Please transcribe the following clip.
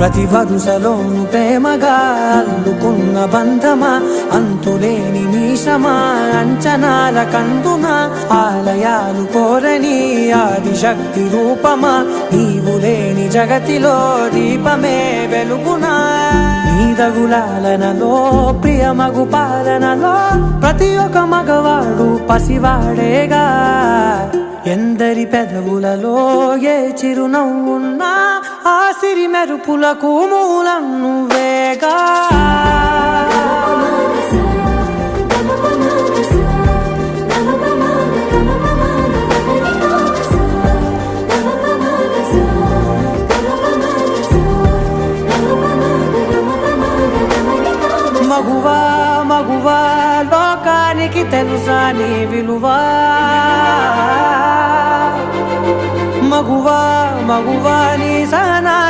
ప్రతి వరుసలోను ప్రేమగా అల్లుకున్న బంధమా, అంతులేని నీశమా అంచనాల కందున, ఆలయాలు కోరని ఆదిశక్తి రూపమా, నీవు లేని జగతిలో దీపమే వెలుగునా. నీదగులాలనలో ప్రియమగు పాలనలో ప్రతి ఒక్క మగవాడు పసివాడేగా. ఎందరి పెదవులలో ఏ చిరునవ్వున్నా ఆ సిరి మెరుపులకు మూలం నువ్వేగా. మగువా మగువా లోకానికి తెలుసా నీ విలువా. మగువా మగువా నీ సహనాన్ని